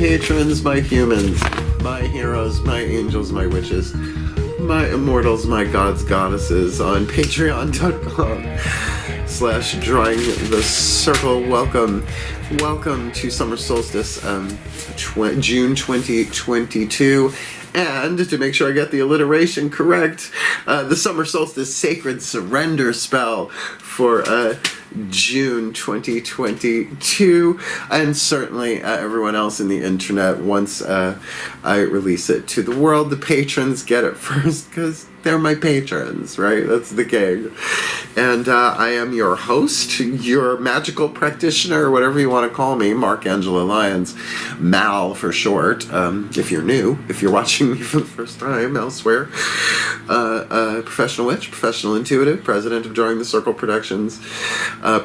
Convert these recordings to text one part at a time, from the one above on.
patrons, my humans, my heroes, my angels, my witches, my immortals, my gods, goddesses on patreon.com/drawing the circle. Welcome to Summer Solstice, June 2022. And to make sure I get the alliteration correct, the Summer Solstice Sacred Surrender spell for June 2022, and certainly everyone else in the internet. Once I release it to the world, the patrons get it first because they're my patrons, right? That's the gig. And I am your host, your magical practitioner, whatever you want to call me, Mark Angelo Lyons, Mal for short. If you're new, if you're watching me for the first time elsewhere, professional witch, professional intuitive, president of Drawing the Circle Productions,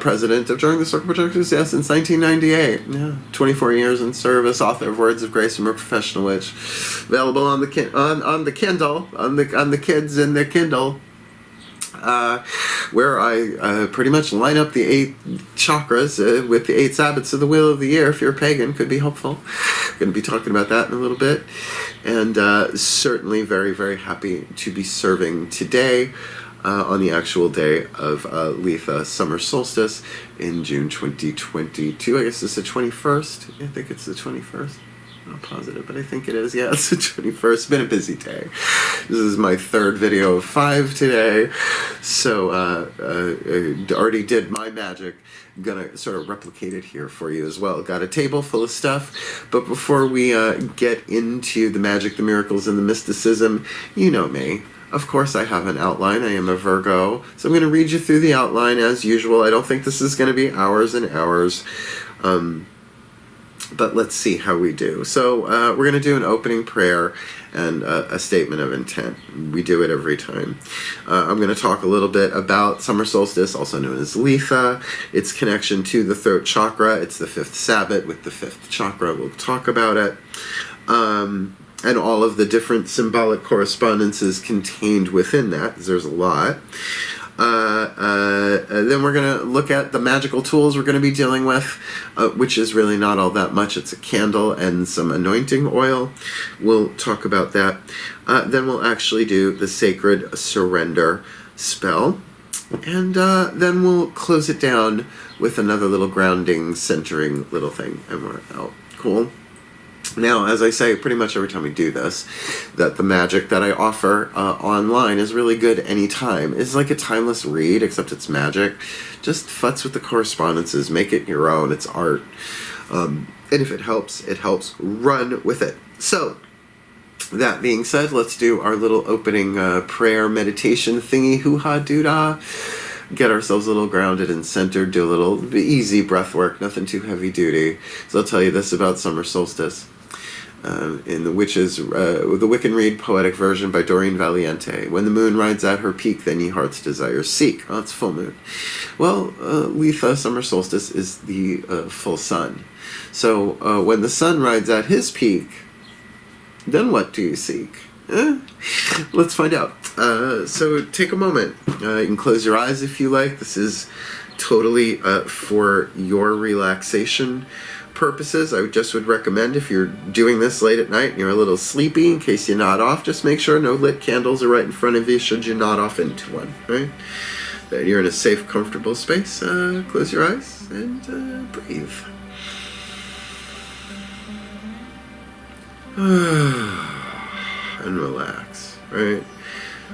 president of Drawing the Circle Productions, yeah, since 1998. Yeah, 24 years in service, author of Words of Grace, and a professional witch. Available on the Kindle, on the kids in the Kindle, where I pretty much line up the 8 chakras with the 8 Sabbats of the Wheel of the Year. If you're a pagan, could be helpful. Going to be talking about that in a little bit. And certainly very, very happy to be serving today on the actual day of Litha Summer Solstice in June 2022. I guess it's the 21st. I think it's the 21st. Not positive, but I think it is. Yeah, it's the 21st. It's been a busy day. This is my 3rd video of 5 today. So I already did my magic. I'm gonna sort of replicate it here for you as well. Got a table full of stuff, but before we get into the magic, the miracles, and the mysticism, you know me. Of course I have an outline. I am a Virgo, so I'm going to read you through the outline as usual. I don't think this is going to be hours and hours. But let's see how we do. So we're going to do an opening prayer and a statement of intent. We do it every time. I'm going to talk a little bit about Summer Solstice, also known as Litha, its connection to the Throat Chakra. It's the 5th Sabbat with the 5th chakra. We'll talk about it. And all of the different symbolic correspondences contained within that, because there's a lot. Then we're going to look at the magical tools we're going to be dealing with, which is really not all that much. It's a candle and some anointing oil. We'll talk about that. Then we'll actually do the sacred surrender spell. And then we'll close it down with another little grounding, centering little thing. And we're out. Cool. Now, as I say pretty much every time we do this, that the magic that I offer online is really good anytime. It's like a timeless read, except it's magic. Just futz with the correspondences. Make it your own. It's art. And if it helps, it helps. Run with it. So, that being said, let's do our little opening prayer meditation thingy. Hoo-ha, doo-dah. Get ourselves a little grounded and centered. Do a little easy breath work. Nothing too heavy duty. So I'll tell you this about Summer Solstice. In the Wiccan Read poetic version by Doreen Valiente. When the moon rides at her peak, then ye heart's desires seek. Oh, it's full moon. Well, Litha, Summer Solstice, is the full sun. So when the sun rides at his peak, then what do you seek? Let's find out. So take a moment. You can close your eyes if you like. This is totally for your relaxation purposes. I would recommend, if you're doing this late at night and you're a little sleepy, in case you nod off, just make sure no lit candles are right in front of you should you nod off into one, right? That you're in a safe, comfortable space. Close your eyes and breathe. And relax, right?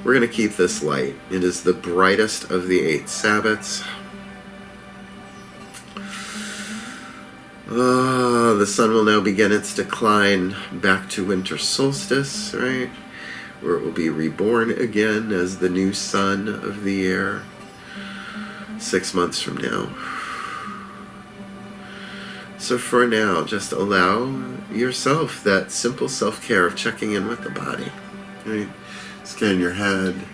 We're going to keep this light. It is the brightest of the 8 Sabbats. The sun will now begin its decline back to winter solstice, right? Where it will be reborn again as the new sun of the year 6 months from now. So for now, just allow yourself that simple self-care of checking in with the body, right? Scan your head,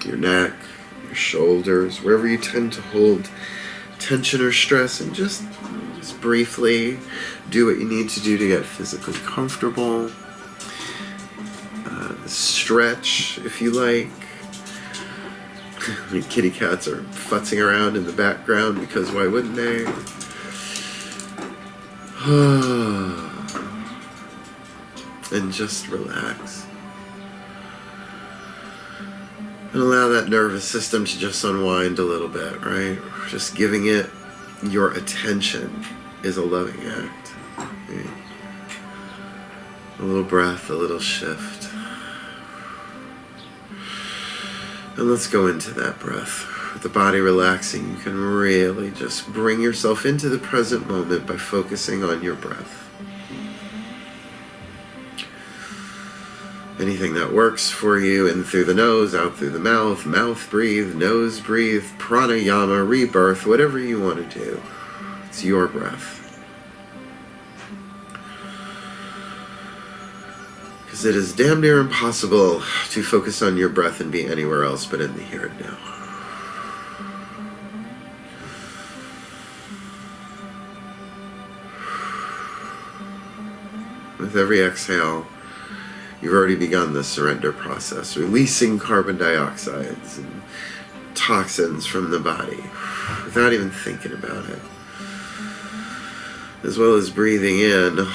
your neck, your shoulders, wherever you tend to hold tension or stress, and just briefly do what you need to do to get physically comfortable. Stretch if you like. I mean, kitty cats are futzing around in the background because why wouldn't they? and just relax. And allow that nervous system to just unwind a little bit, right? Just giving it your attention is a loving act. Right? A little breath, a little shift. And let's go into that breath. With the body relaxing, you can really just bring yourself into the present moment by focusing on your breath. Anything that works for you, in through the nose, out through the mouth, mouth breathe, nose breathe, pranayama, rebirth, whatever you want to do. It's your breath. Because it is damn near impossible to focus on your breath and be anywhere else but in the here and now. With every exhale, you've already begun the surrender process, releasing carbon dioxides and toxins from the body without even thinking about it. As well as breathing in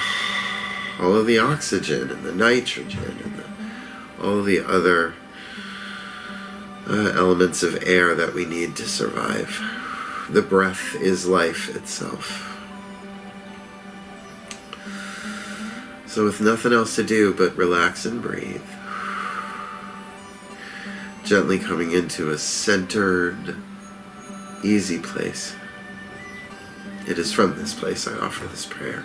all of the oxygen and the nitrogen and all the other elements of air that we need to survive. The breath is life itself. So with nothing else to do but relax and breathe, gently coming into a centered, easy place. It is from this place I offer this prayer.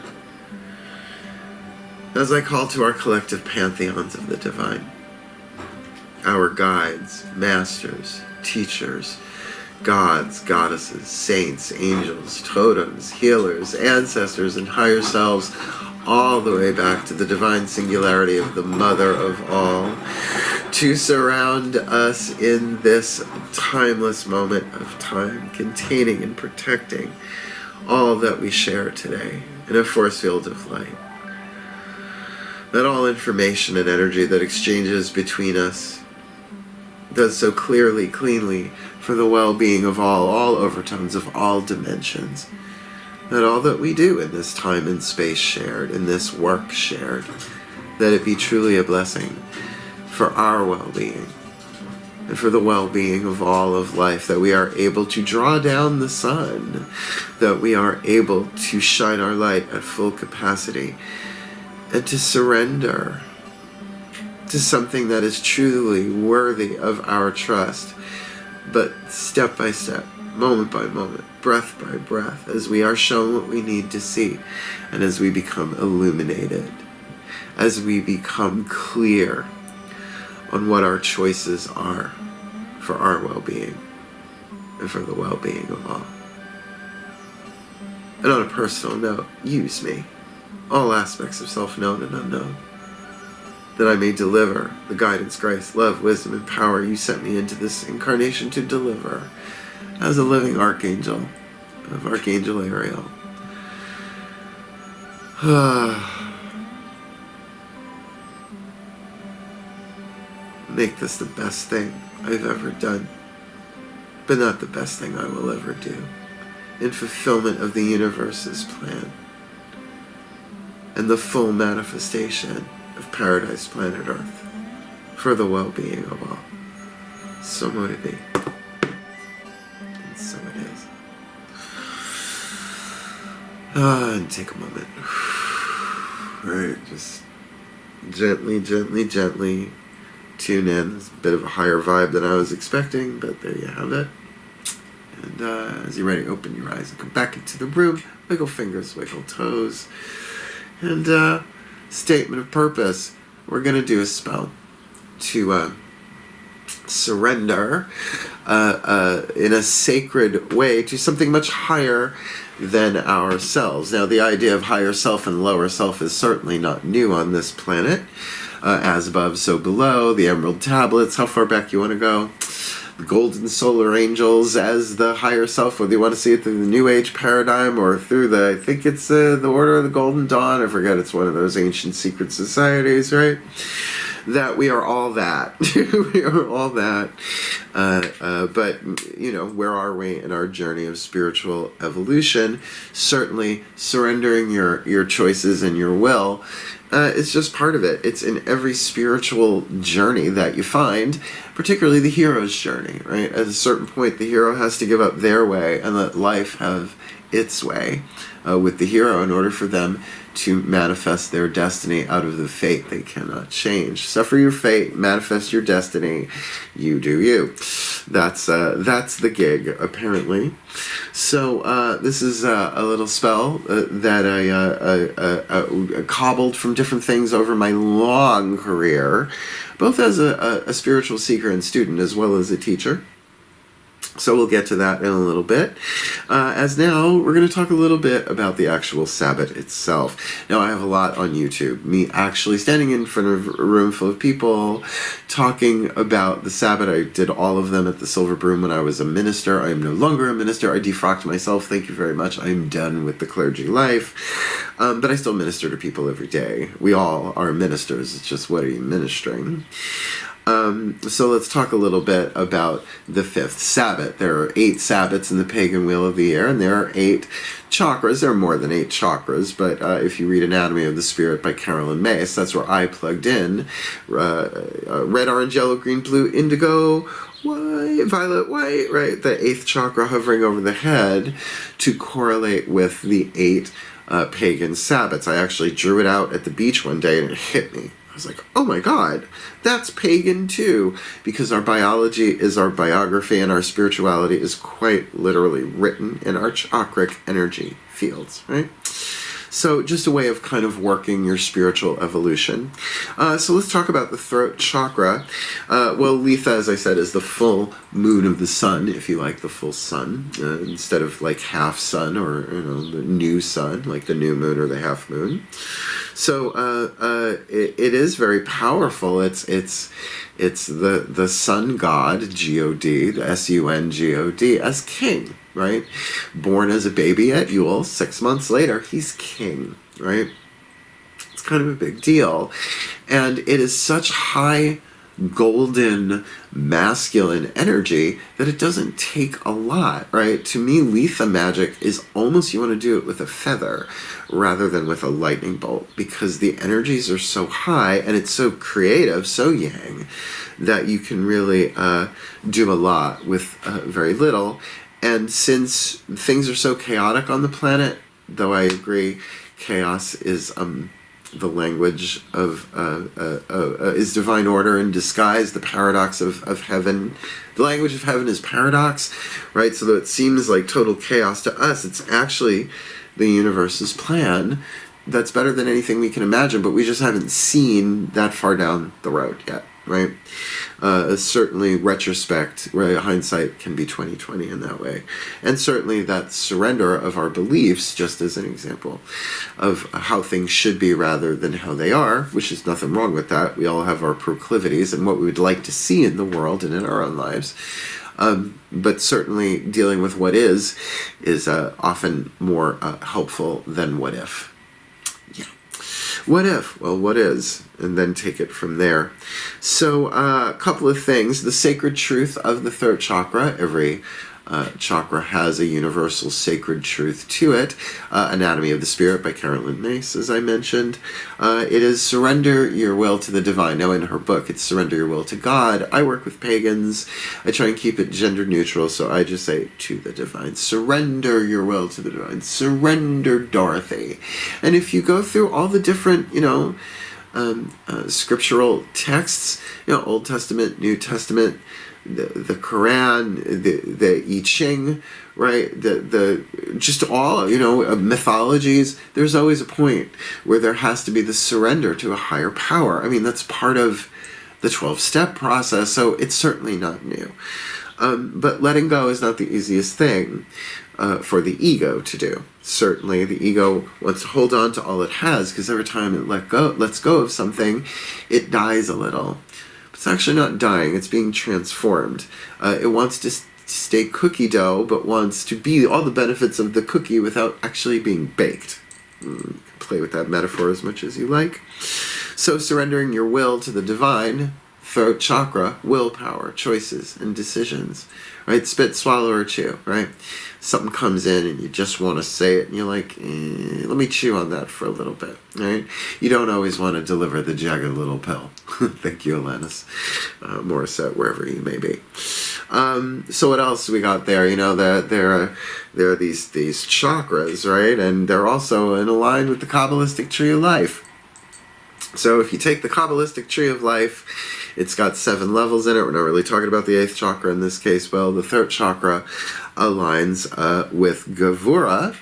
As I call to our collective pantheons of the divine, our guides, masters, teachers, gods, goddesses, saints, angels, totems, healers, ancestors, and higher selves, all the way back to the divine singularity of the mother of all, to surround us in this timeless moment of time, containing and protecting all that we share today in a force field of light. That all information and energy that exchanges between us does so clearly, cleanly, for the well-being of all overtones of all dimensions. That all that we do in this time and space shared, in this work shared, that it be truly a blessing for our well-being and for the well-being of all of life, that we are able to draw down the sun, that we are able to shine our light at full capacity, and to surrender to something that is truly worthy of our trust, but step by step, moment by moment, breath by breath, as we are shown what we need to see, and as we become illuminated, as we become clear on what our choices are for our well-being and for the well-being of all. And on a personal note, use me, all aspects of self-known and unknown, that I may deliver the guidance, grace, love, wisdom, and power you sent me into this incarnation to deliver as a living archangel of Archangel Ariel. Make this the best thing I've ever done, but not the best thing I will ever do, in fulfillment of the universe's plan and the full manifestation of Paradise Planet Earth for the well-being of all. So mote it be. And so it is. And take a moment. Right, just gently, gently, gently tune in. It's a bit of a higher vibe than I was expecting, but there you have it. And as you're ready, open your eyes and come back into the room. Wiggle fingers, wiggle toes. And statement of purpose. We're going to do a spell to surrender in a sacred way to something much higher than ourselves. Now, the idea of higher self and lower self is certainly not new on this planet. As above, so below. The emerald tablets. How far back you want to go? The golden solar angels as the higher self, whether you want to see it through the New Age paradigm or through the, I think it's the Order of the Golden Dawn. I forget, it's one of those ancient secret societies, right? That we are all that. We are all that. But, you know, where are we in our journey of spiritual evolution? Certainly surrendering your choices and your will It's just part of it. It's in every spiritual journey that you find, particularly the hero's journey, right? At a certain point, the hero has to give up their way and let life have its way with the hero in order for them to manifest their destiny out of the fate they cannot change. Suffer your fate, manifest your destiny, you do you. That's the gig, apparently. So this is a little spell that I cobbled from different things over my long career, both as a spiritual seeker and student as well as a teacher. So we'll get to that in a little bit. As now, we're going to talk a little bit about the actual Sabbat itself. Now, I have a lot on YouTube. Me actually standing in front of a room full of people, talking about the Sabbat. I did all of them at the Silver Broom when I was a minister. I am no longer a minister. I defrocked myself. Thank you very much. I'm done with the clergy life. But I still minister to people every day. We all are ministers. It's just, what are you ministering? So let's talk a little bit about the fifth Sabbat. There are 8 Sabbats in the pagan wheel of the year, and there are 8 chakras. There are more than 8 chakras, but if you read Anatomy of the Spirit by Carolyn Mace, that's where I plugged in red, orange, yellow, green, blue, indigo, white, violet, white, right? The 8th chakra hovering over the head to correlate with the 8 pagan Sabbats. I actually drew it out at the beach one day and it hit me. I was like, oh my God, that's pagan too, because our biology is our biography and our spirituality is quite literally written in our chakric energy fields, right? So just a way of kind of working your spiritual evolution. So let's talk about the throat chakra. Well, Litha, as I said, is the full moon of the sun, if you like the full sun, instead of like half sun or the new sun, like the new moon or the half moon. So it is very powerful. It's the sun god, G-O-D, the S-U-N-G-O-D, as king, right? Born as a baby at Yule, 6 months later, he's king, right? It's kind of a big deal. And it is such high golden masculine energy that it doesn't take a lot, right? To me, Litha magic is almost, you want to do it with a feather rather than with a lightning bolt, because the energies are so high and it's so creative, so yang, that you can really do a lot with very little. And since things are so chaotic on the planet, though I agree chaos is the language of is divine order in disguise, the paradox of heaven. The language of heaven is paradox, right? So that it seems like total chaos to us, it's actually the universe's plan that's better than anything we can imagine, but we just haven't seen that far down the road yet, right? Certainly retrospect, right, hindsight can be 20/20 in that way. And certainly that surrender of our beliefs, just as an example of how things should be rather than how they are, which is nothing wrong with that. We all have our proclivities and what we would like to see in the world and in our own lives. But certainly dealing with what is often more helpful than what if. Yeah. What if? Well, what is? And then take it from there. So a couple of things. The sacred truth of the throat chakra. Every chakra has a universal sacred truth to it. Anatomy of the Spirit by Carolyn Mace, as I mentioned. It is surrender your will to the divine. Now in her book, it's surrender your will to God. I work with pagans. I try and keep it gender neutral, so I just say to the divine. Surrender your will to the divine. Surrender, Dorothy. And if you go through all the different, scriptural texts, Old Testament, New Testament, the Quran, the I Ching, right? The just all, mythologies. There's always a point where there has to be the surrender to a higher power. I mean, that's part of the 12-step process, so it's certainly not new. But letting go is not the easiest thing for the ego to do. Certainly, the ego wants to hold on to all it has, because every time it lets go of something, it dies a little. It's actually not dying, it's being transformed. It wants to stay cookie dough, but wants to be all the benefits of the cookie without actually being baked. Play with that metaphor as much as you like. So surrendering your will to the divine Throat chakra, willpower, choices, and decisions, right? Spit, swallow, or chew, right? Something comes in and you just want to say it and you're like, let me chew on that for a little bit, right? You don't always want to deliver the jagged little pill. Thank you, Alanis Morissette, wherever you may be. So what else we got there? You know, there are these chakras, right? And they're also in line with the Kabbalistic tree of life. So if you take the Kabbalistic tree of life, it's got 7 levels in it. We're not really talking about the 8th chakra in this case. Well, the throat chakra aligns with Gevurah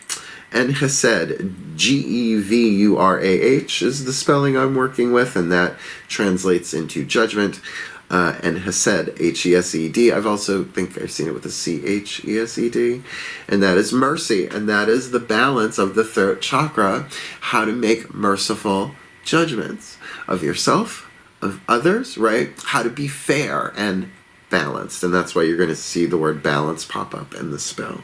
and Hesed. Gevurah is the spelling I'm working with, and that translates into judgment. And Hesed, Hesed. I've also think I've seen it with a Chesed, and that is mercy, and that is the balance of the throat chakra, how to make merciful judgments of yourself, of others, right? How to be fair and balanced, and that's why you're going to see the word balance pop up in the spell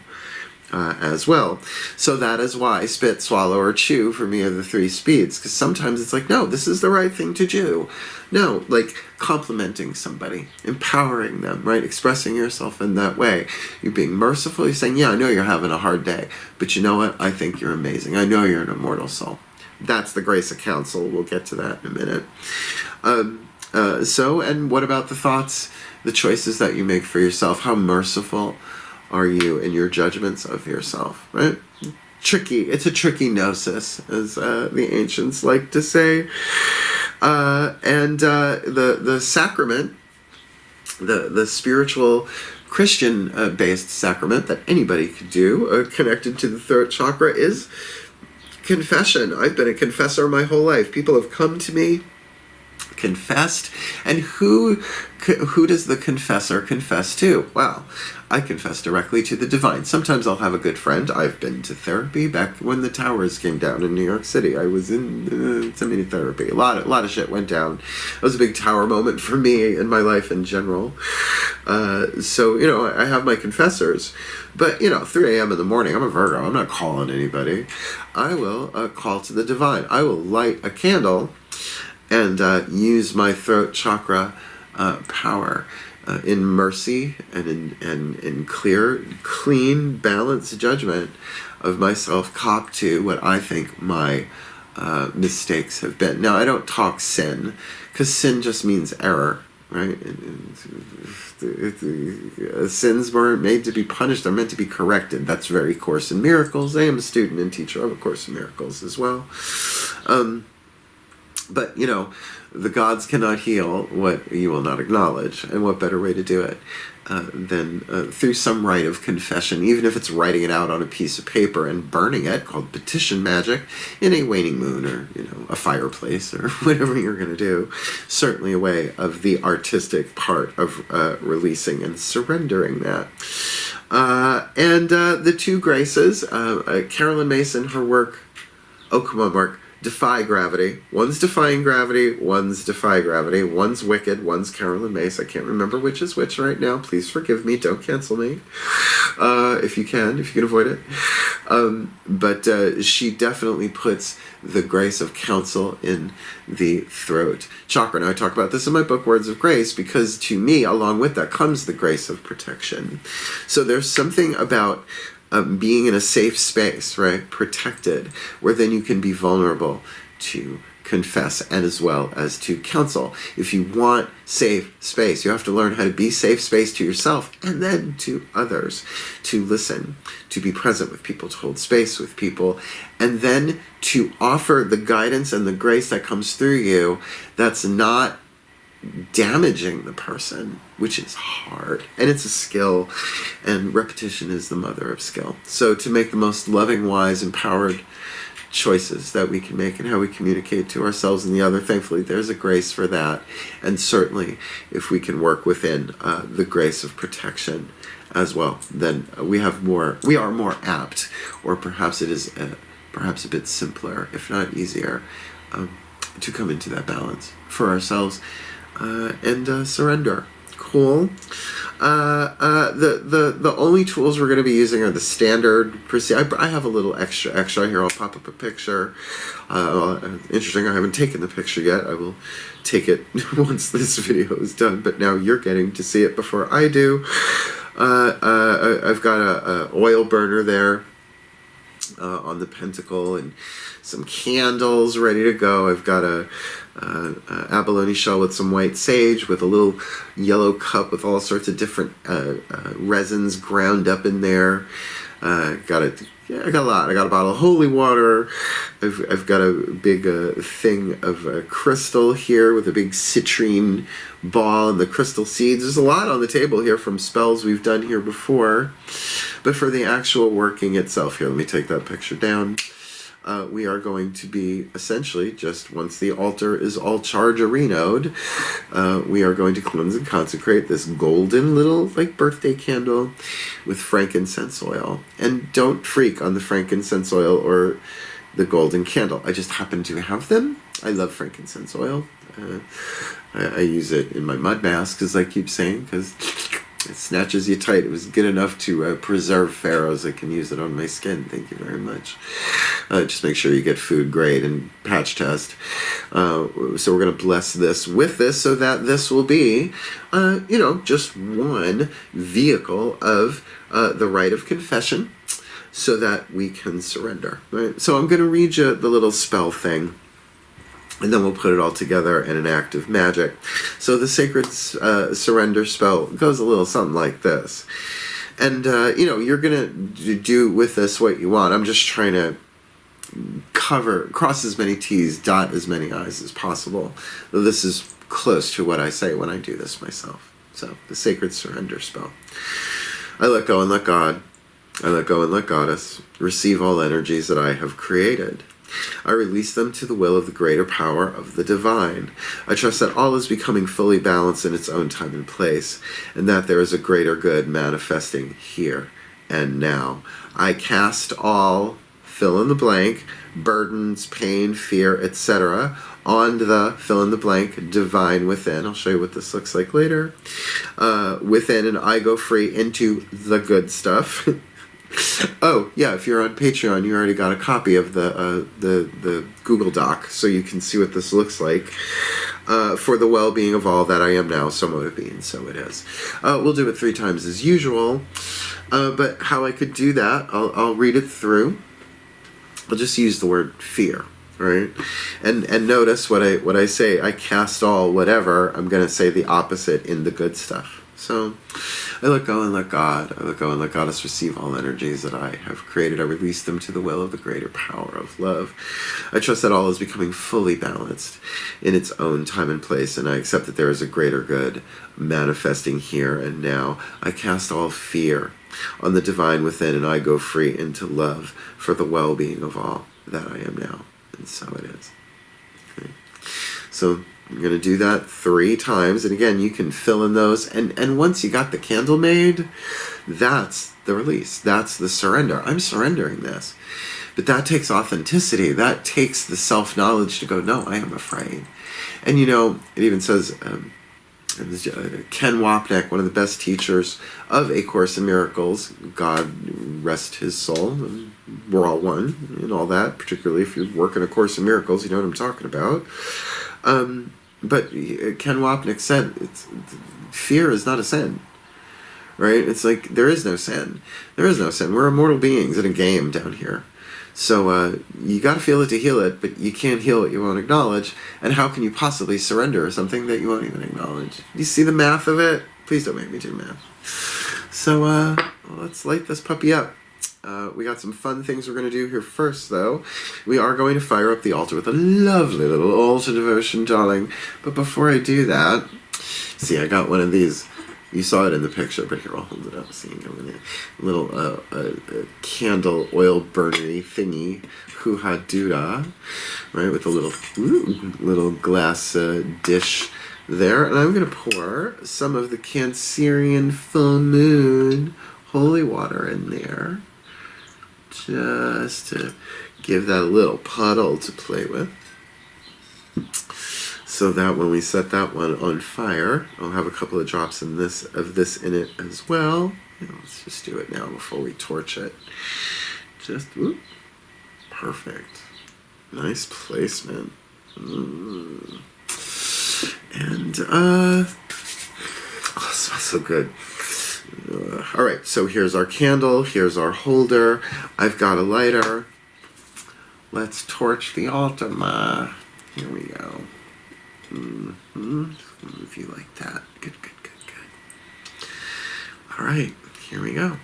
as well. So that is why spit, swallow, or chew for me are the 3 speeds, because sometimes it's like, no, this is the right thing to do. No, like complimenting somebody, empowering them, right? Expressing yourself in that way. You're being merciful. You're saying, yeah, I know you're having a hard day, but you know what? I think you're amazing. I know you're an immortal soul. That's the grace of counsel. We'll get to that in a minute. And what about the thoughts, the choices that you make for yourself? How merciful are you in your judgments of yourself, right? Tricky. It's a tricky gnosis, as the ancients like to say. The sacrament, the spiritual Christian based sacrament that anybody could do, connected to the throat chakra, is confession. I've been a confessor my whole life. People have come to me, confessed, and who does the confessor confess to? Well, I confess directly to the divine. Sometimes I'll have a good friend. I've been to therapy back when the towers came down in New York City. I was in semi-therapy. A lot of shit went down. It was a big tower moment for me in my life in general. So, you know, I have my confessors. But, you know, 3 a.m. in the morning, I'm a Virgo. I'm not calling anybody. I will call to the divine. I will light a candle and use my throat chakra power in mercy and in clear, clean, balanced judgment of myself, cop to what I think my mistakes have been. Now, I don't talk sin, because sin just means error, right? Sins weren't made to be punished. They're meant to be corrected. That's very Course in Miracles. I am a student and teacher of A Course in Miracles as well. But, you know, the gods cannot heal what you will not acknowledge. And what better way to do it than through some rite of confession, even if it's writing it out on a piece of paper and burning it, called petition magic, in a waning moon or, you know, a fireplace or whatever you're going to do. Certainly a way of the artistic part of releasing and surrendering that. The 2 graces, Carolyn Mason, her work, oh, come on, Mark, defy gravity. One's defying gravity, one's defy gravity. One's wicked, one's Carolyn Mace. I can't remember which is which right now. Please forgive me. Don't cancel me. If you can avoid it. But she definitely puts the grace of counsel in the throat chakra. Now, I talk about this in my book, Words of Grace, because to me, along with that, comes the grace of protection. So there's something about being in a safe space, right, protected, where then you can be vulnerable to confess and as well as to counsel. If you want safe space, you have to learn how to be safe space to yourself and then to others, to listen, to be present with people, to hold space with people, and then to offer the guidance and the grace that comes through you that's not damaging the person, which is hard, and it's a skill, and repetition is the mother of skill. So to make the most loving, wise, empowered choices that we can make and how we communicate to ourselves and the other, thankfully there's a grace for that, and certainly if we can work within the grace of protection as well, then we are more apt, or perhaps it is perhaps a bit simpler, if not easier, to come into that balance for ourselves and surrender. Cool. The only tools we're going to be using are the standard I have a little extra here. I'll pop up a picture. Interesting, I haven't taken the picture yet. I will take it once this video is done, but now you're getting to see it before I do. I've got a oil burner there on the pentacle, and some candles ready to go. I've got a abalone shell with some white sage, with a little yellow cup with all sorts of different resins ground up in there. I got a lot. I got a bottle of holy water. I've got a big thing of crystal here with a big citrine ball and the crystal seeds. There's a lot on the table here from spells we've done here before. But for the actual working itself, here, let me take that picture down. We are going to be essentially, just once the altar is all charge-a-renoed, we are going to cleanse and consecrate this golden little like birthday candle with frankincense oil. And don't freak on the frankincense oil or the golden candle. I just happen to have them. I love frankincense oil. I use it in my mud mask, as I keep saying, because it snatches you tight. It was good enough to preserve pharaohs. I can use it on my skin. Thank you very much. Just make sure you get food grade and patch test. So we're going to bless this with this, so that this will be, just one vehicle of the rite of confession, so that we can surrender. Right? So I'm going to read you the little spell thing, and then we'll put it all together in an act of magic. So the sacred surrender spell goes a little something like this. And, you're going to do with this what you want. I'm just trying to cross as many T's, dot as many I's as possible. This is close to what I say when I do this myself. So the sacred surrender spell. I let go and let God. I let go and let Goddess receive all energies that I have created. I release them to the will of the greater power of the divine. I trust that all is becoming fully balanced in its own time and place, and that there is a greater good manifesting here and now. I cast all, fill in the blank, burdens, pain, fear, etc., on the, fill in the blank, divine within. I'll show you what this looks like later. Within, and I go free into the good stuff. Oh, yeah, if you're on Patreon, you already got a copy of the Google Doc, so you can see what this looks like. For the well-being of all that I am now, so mote it be, and so it is. We'll do it 3 times as usual, but how I could do that, I'll read it through. I'll just use the word fear, right? And notice what I say, I cast all whatever, I'm going to say the opposite in the good stuff. So, I let go and let God. I let go and let Goddess receive all energies that I have created. I release them to the will of the greater power of love. I trust that all is becoming fully balanced in its own time and place, and I accept that there is a greater good manifesting here and now. I cast all fear on the divine within, and I go free into love for the well-being of all that I am now. And so it is. Okay. So, I'm going to do that 3 times, and again, you can fill in those, and once you got the candle made, that's the release, that's the surrender. I'm surrendering this. But that takes authenticity, that takes the self-knowledge to go, no, I am afraid. And it even says, Ken Wapnick, one of the best teachers of A Course in Miracles, God rest his soul, and we're all one, and all that, particularly if you're working A Course in Miracles, you know what I'm talking about. But Ken Wapnick said, fear is not a sin, right? It's like, there is no sin. There is no sin. We're immortal beings in a game down here. So you got to feel it to heal it, but you can't heal what you won't acknowledge. And how can you possibly surrender something that you won't even acknowledge? Do you see the math of it? Please don't make me do math. So let's light this puppy up. We got some fun things we're going to do here first, though. We are going to fire up the altar with a lovely little altar devotion, darling. But before I do that, see, I got one of these. You saw it in the picture, but here, I'll hold it up. See, a little candle oil burnery thingy, hoo-ha doo-dah, right, with a little glass dish there. And I'm going to pour some of the Cancerian full moon holy water in there, just to give that a little puddle to play with. so that when we set that one on fire, I'll have a couple of drops of this in it as well. Let's just do it now before we torch it. Just, whoop, perfect. Nice placement. And, oh, it smells so good. All right, so here's our candle. Here's our holder. I've got a lighter. Let's torch the altar. Here we go. Move you like that. Good, good, good, good. All right, here we go.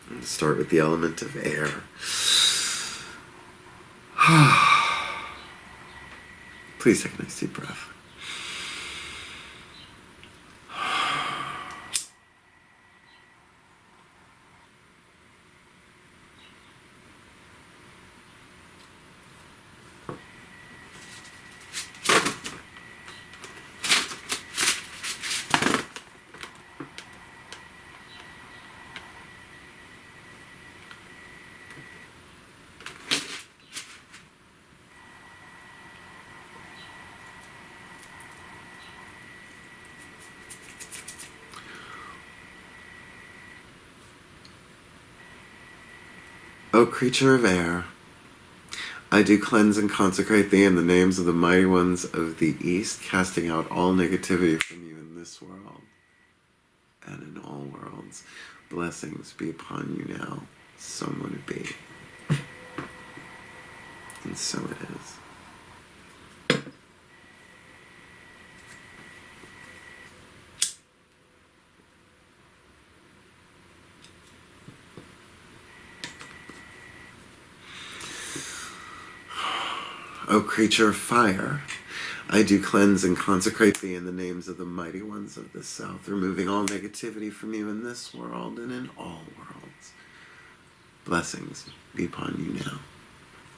Let's start with the element of air. Please take a nice deep breath. O creature of air, I do cleanse and consecrate thee in the names of the mighty ones of the East, casting out all negativity from you in this world and in all worlds. Blessings be upon you now. So would it be. And so it is. O creature of fire, I do cleanse and consecrate thee in the names of the mighty ones of the South, removing all negativity from you in this world and in all worlds. Blessings be upon you now.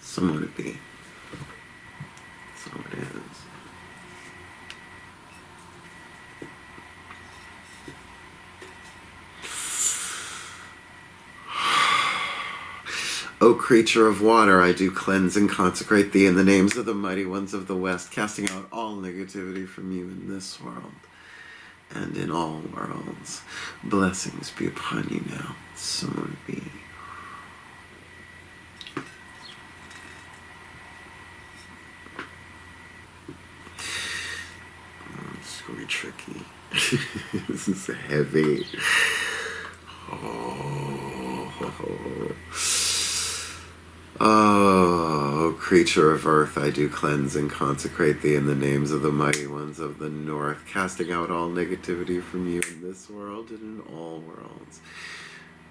So would it be. So it is. O creature of water, I do cleanse and consecrate thee in the names of the mighty ones of the West, casting out all negativity from you in this world and in all worlds. Blessings be upon you now. So would it be. Oh, it's going to be tricky. This is heavy. Oh, creature of earth, I do cleanse and consecrate thee in the names of the mighty ones of the North, casting out all negativity from you in this world and in all worlds.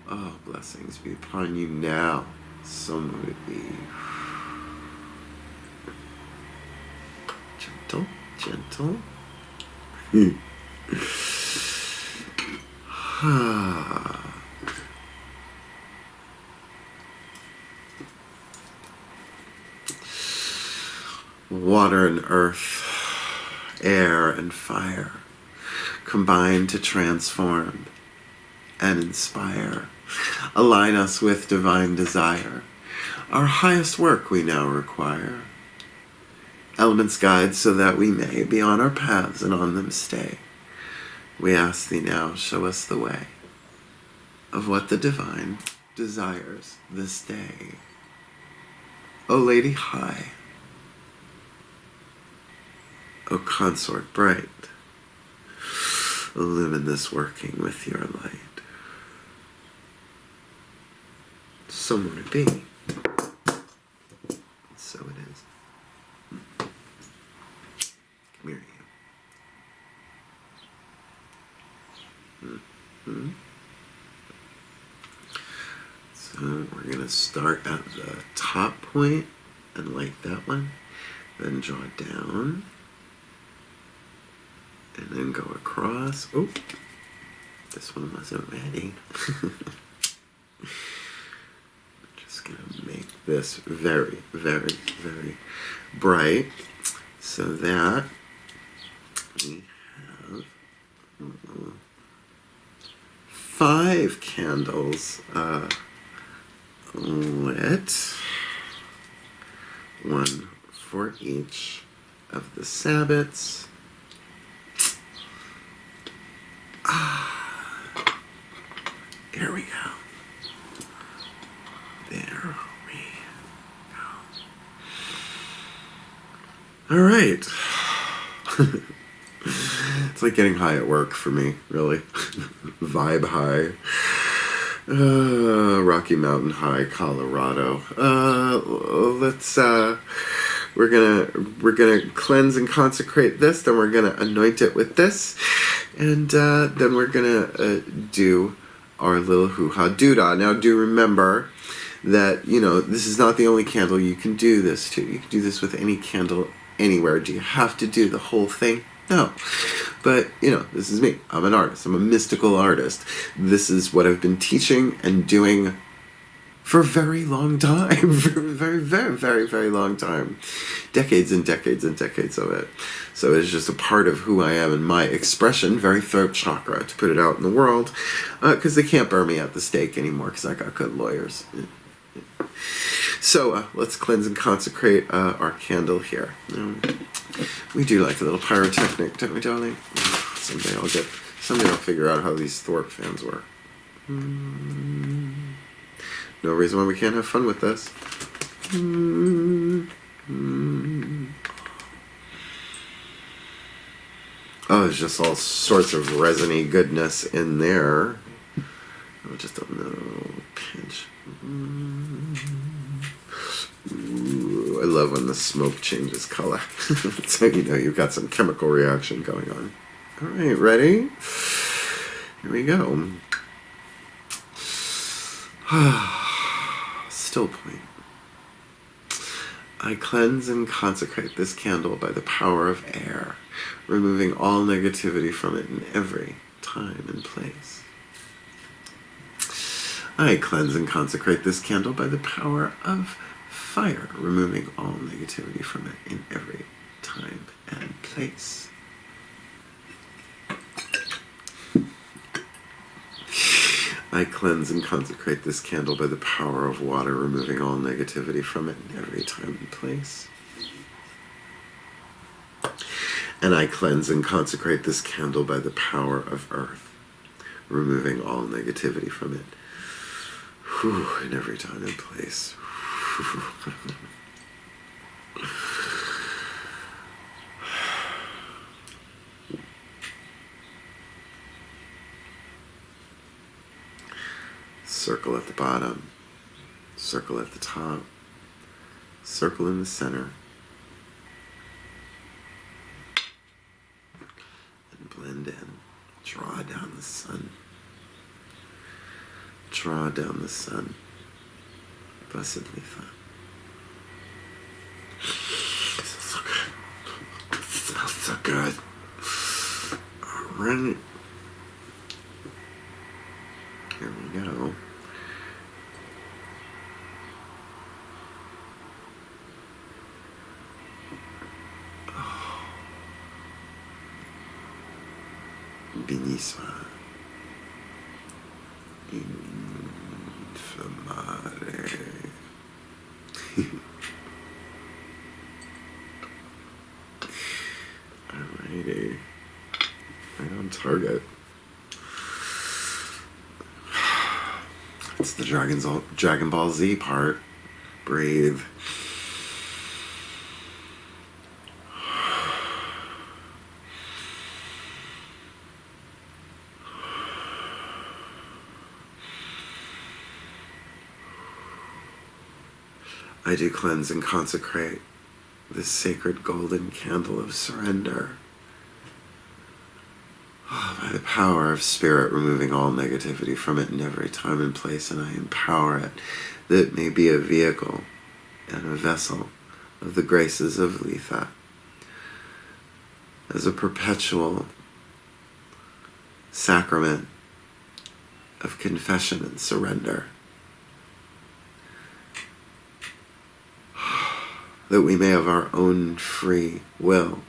Oh, blessings be upon you now. So would it be. Gentle, gentle. Water and earth, air and fire, combine to transform and inspire. Align us with divine desire. Our highest work we now require. Elements guide so that we may be on our paths and on them stay. We ask thee now, show us the way of what the divine desires this day. O Lady High, O consort bright, illumine this working with your light. So would it be. So it is. Come here, you. So we're going to start at the top point and light that one, then draw down. And then go across. Oh, this one wasn't ready. Just gonna make this very, very, very bright so that we have 5 candles lit. 1 for each of the sabbats. Here we go. There we go. All right. It's like getting high at work for me, really. Vibe high. Rocky Mountain High, Colorado. We're gonna cleanse and consecrate this, then we're gonna anoint it with this, and then we're gonna do our little hoo-ha doodah. Now do remember that, this is not the only candle you can do this to. You can do this with any candle anywhere. Do you have to do the whole thing? No. But, this is me. I'm an artist. I'm a mystical artist. This is what I've been teaching and doing for a very long time. For a very, very, very, very long time. Decades and decades and decades of it. So it's just a part of who I am and my expression, very throat chakra, to put it out in the world. Because they can't burn me at the stake anymore because I got good lawyers. So let's cleanse and consecrate our candle here. We do like a little pyrotechnic, don't we, darling? Someday I'll figure out how these Throat fans work. No reason why we can't have fun with this. Oh, there's just all sorts of resiny goodness in there. Oh, just a little pinch. Ooh, I love when the smoke changes color. So you've got some chemical reaction going on. All right, ready? Here we go. Still point. I cleanse and consecrate this candle by the power of air, removing all negativity from it in every time and place. I cleanse and consecrate this candle by the power of fire, removing all negativity from it in every time and place. I cleanse and consecrate this candle by the power of water, removing all negativity from it in every time and place. And I cleanse and consecrate this candle by the power of earth, removing all negativity from it in every time and place. Circle at the bottom, circle at the top, circle in the center, and blend in. Draw down the sun. Draw down the sun. Blessed Litha. It smells so good. All right. Here we go. Benissimo. Infamare. Alrighty. Right on target. It's the Dragon Ball Z part. Breathe. I do cleanse and consecrate this sacred golden candle of surrender. By the power of spirit, removing all negativity from it in every time and place, and I empower it that it may be a vehicle and a vessel of the graces of Litha, as a perpetual sacrament of confession and surrender, that we may of our own free will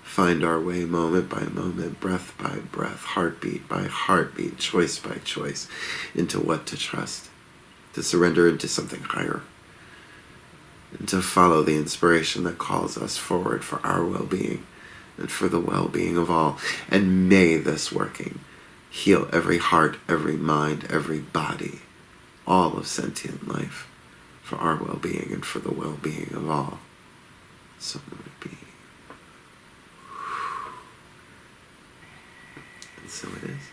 find our way moment by moment, breath by breath, heartbeat by heartbeat, choice by choice, into what to trust, to surrender into something higher, and to follow the inspiration that calls us forward for our well-being and for the well-being of all. And may this working heal every heart, every mind, every body, all of sentient life, for our well-being and for the well-being of all. So may it be. And so it is.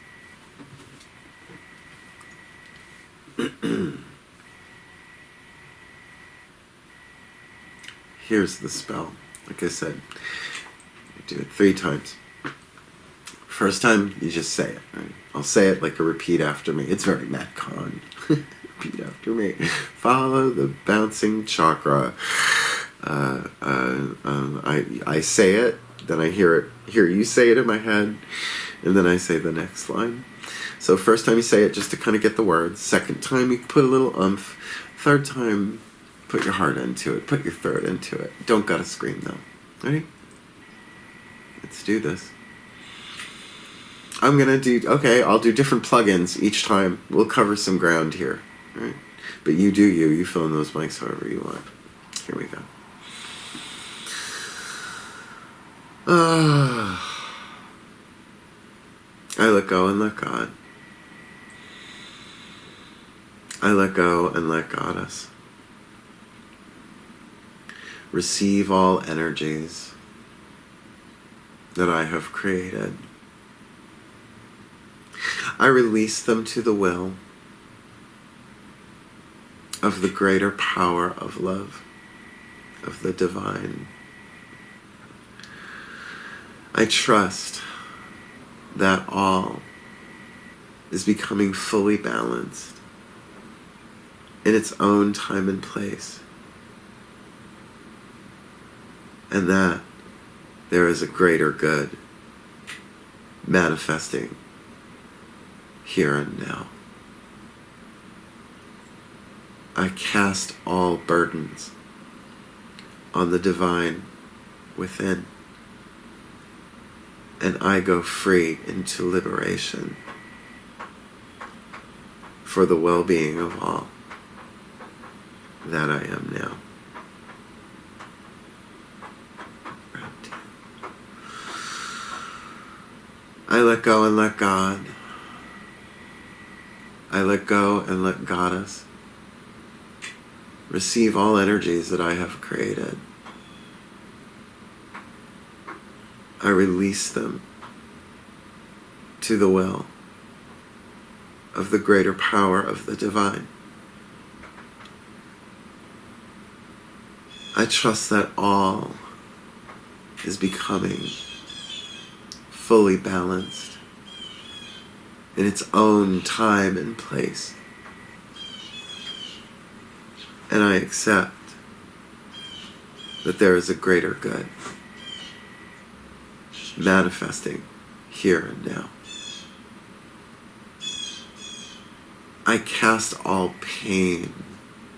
Here's the spell. Like I said, you do it 3 times. First time, you just say it. Right? I'll say it like a repeat after me. It's very Matt Kahn. Repeat after me. Follow the bouncing chakra. I say it, then I hear you say it in my head, and then I say the next line. So first time you say it just to kind of get the words. Second time you put a little oomph. Third time, put your heart into it. Put your throat into it. Don't gotta scream though. Ready? Let's do this. I'll do different plugins each time. We'll cover some ground here. Right? But you do you. You fill in those mics however you want. Here we go. I let go and let God. I let go and let Goddess. Receive all energies that I have created. I release them to the will of the greater power of love, of the divine. I trust that all is becoming fully balanced in its own time and place, and that there is a greater good manifesting here and now. I cast all burdens on the divine within, and I go free into liberation for the well-being of all that I am now. I let go and let God. I let go and let Goddess. Receive all energies that I have created. I release them to the will of the greater power of the divine. I trust that all is becoming fully balanced in its own time and place. And I accept that there is a greater good manifesting here and now. I cast all pain,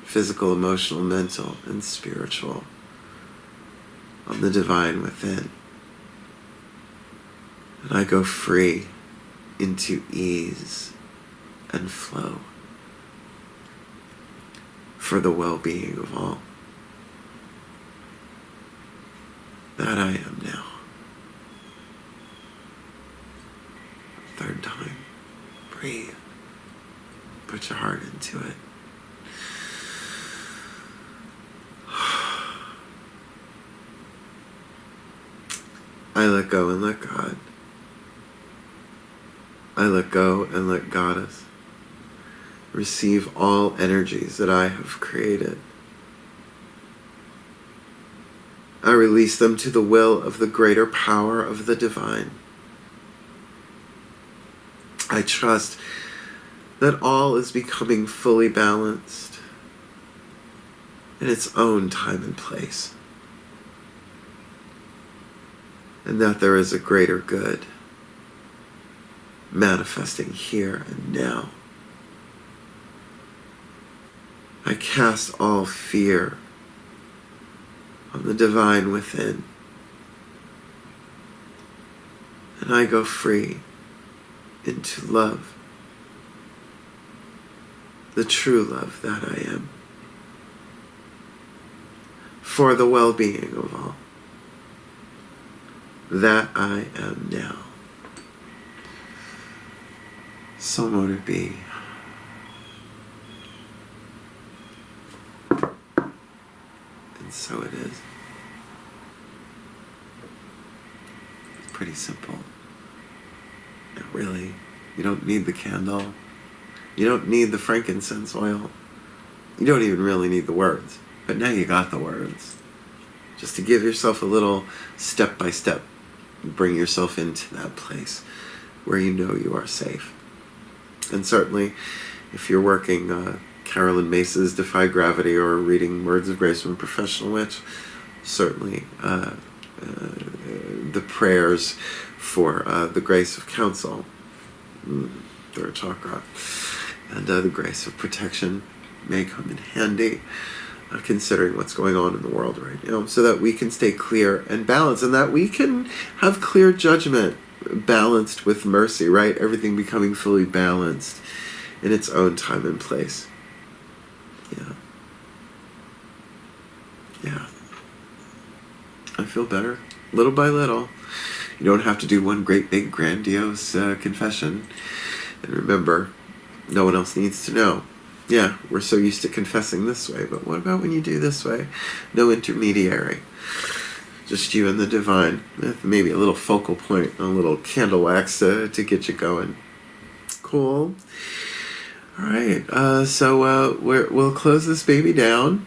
physical, emotional, mental, and spiritual, on the divine within. And I go free into ease and flow for the well-being of all that I am now. Third time. Breathe. Put your heart into it. I let go and let God. I let go and let Goddess. Receive all energies that I have created. I release them to the will of the greater power of the divine. I trust that all is becoming fully balanced in its own time and place, and that there is a greater good manifesting here and now. I cast all fear on the divine within, and I go free into love, the true love that I am. for the well-being of all. That I am now. So mote it be. And so it is. It's pretty simple. And really, you don't need the candle. You don't need the frankincense oil. You don't even really need the words. But now you got the words. Just to give yourself a little step-by-step. Bring yourself into that place where you know you are safe. And certainly, if you're working Carolyn Mace's Defy Gravity or reading Words of Grace from a Professional Witch, certainly the prayers for the grace of counsel, Throat Chakra, and the grace of protection may come in handy, considering what's going on in the world right now, so that we can stay clear and balanced, and that we can have clear judgment balanced with mercy, right? Everything becoming fully balanced in its own time and place. Yeah. Yeah. I feel better, little by little. You don't have to do one great big grandiose confession. And remember, no one else needs to know. Yeah, we're so used to confessing this way, but what about when you do this way? No intermediary. Just you and the divine. Maybe a little focal point, a little candle wax to get you going. Cool. All right, so we'll close this baby down.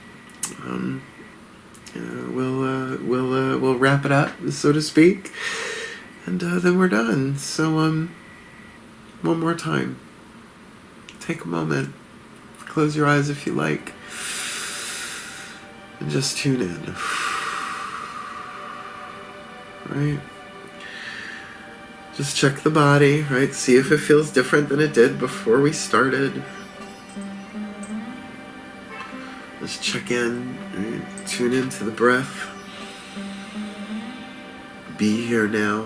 We'll wrap it up, so to speak, and then we're done. So one more time, take a moment. Close your eyes if you like, and just tune in. Right? Just check the body, right? See if it feels different than it did before we started. Just check in, right? Tune into the breath. Be here now.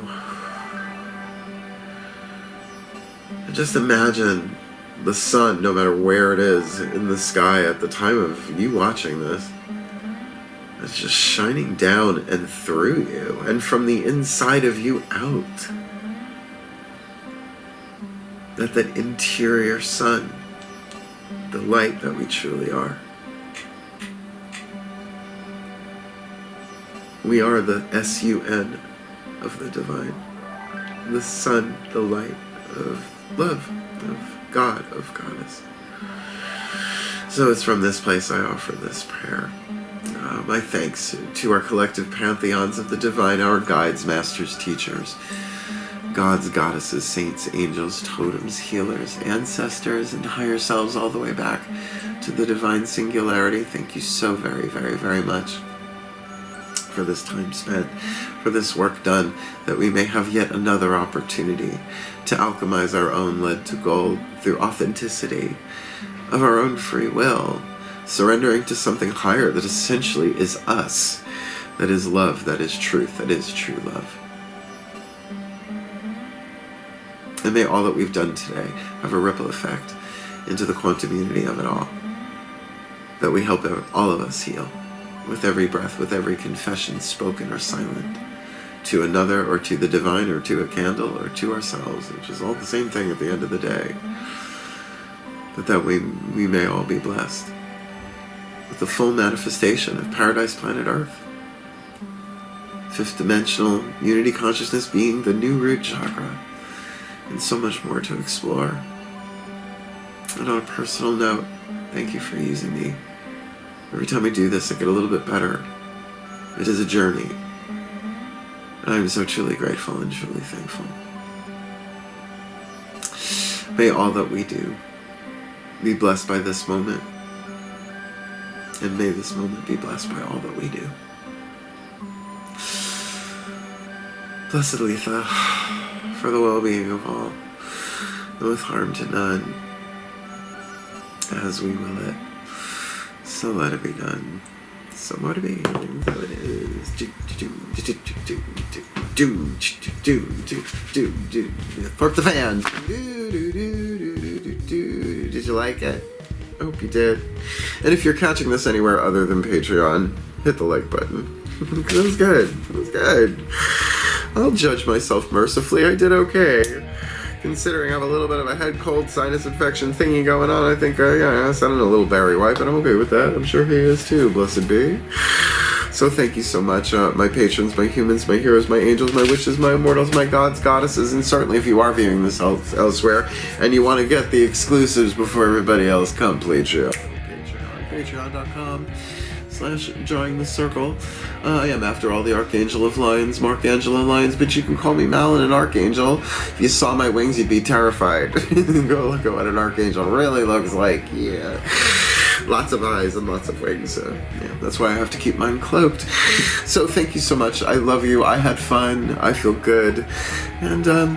And just imagine the sun, no matter where it is in the sky at the time of you watching this, it's just shining down and through you and from the inside of you out. That interior sun, the light that we truly are. We are the S-U-N of the divine. The sun, the light of love, of God, of Goddess. So it's from this place I offer this prayer. My thanks to our collective pantheons of the divine, our guides, masters, teachers, gods, goddesses, saints, angels, totems, healers, ancestors, and higher selves, all the way back to the divine singularity. Thank you so very, very, very much for this time spent, for this work done, that we may have yet another opportunity to alchemize our own lead to gold through authenticity of our own free will, surrendering to something higher that essentially is us, that is love, that is truth, that is true love. And may all that we've done today have a ripple effect into the quantum unity of it all, that we help all of us heal with every breath, with every confession, spoken or silent, to another or to the divine or to a candle or to ourselves, which is all the same thing at the end of the day. But that we may all be blessed with the full manifestation of Paradise Planet Earth. Fifth dimensional unity consciousness being the new root chakra, and so much more to explore. And on a personal note, thank you for using me. Every time I do this, I get a little bit better. It is a journey. And I am so truly grateful and truly thankful. May all that we do be blessed by this moment. And may this moment be blessed by all that we do. Blessed Litha, for the well-being of all, and with harm to none, as we will it. So let it be done. So mote it be. So it is. Fork the fan. Did you like it? I hope you did. And if you're catching this anywhere other than Patreon, hit the like button. That was good. That was good. I'll judge myself mercifully. I did okay. Considering I have a little bit of a head cold sinus infection thingy going on, I think, I sounded a little Barry White, but I'm okay with that. I'm sure he is too, blessed be. So thank you so much, my patrons, my humans, my heroes, my angels, my witches, my immortals, my gods, goddesses, and certainly if you are viewing this elsewhere and you want to get the exclusives before everybody else, come please you. Patreon.com/join the circle. I am, after all, the Archangel of Lyons, Mark Angelo Lyons, but you can call me Malin, an Archangel. If you saw my wings, you'd be terrified. Go look at what an Archangel really looks like. Yeah. Lots of eyes and lots of wings. Yeah, that's why I have to keep mine cloaked. So thank you so much. I love you. I had fun. I feel good. And,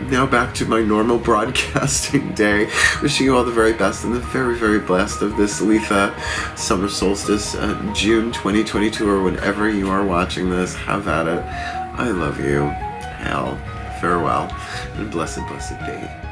now back to my normal broadcasting day. Wishing you all the very best and the very, very blessed of this Litha summer solstice, June 2022, or whenever you are watching this. Have at it. I love you. Hell, farewell, and blessed, blessed be.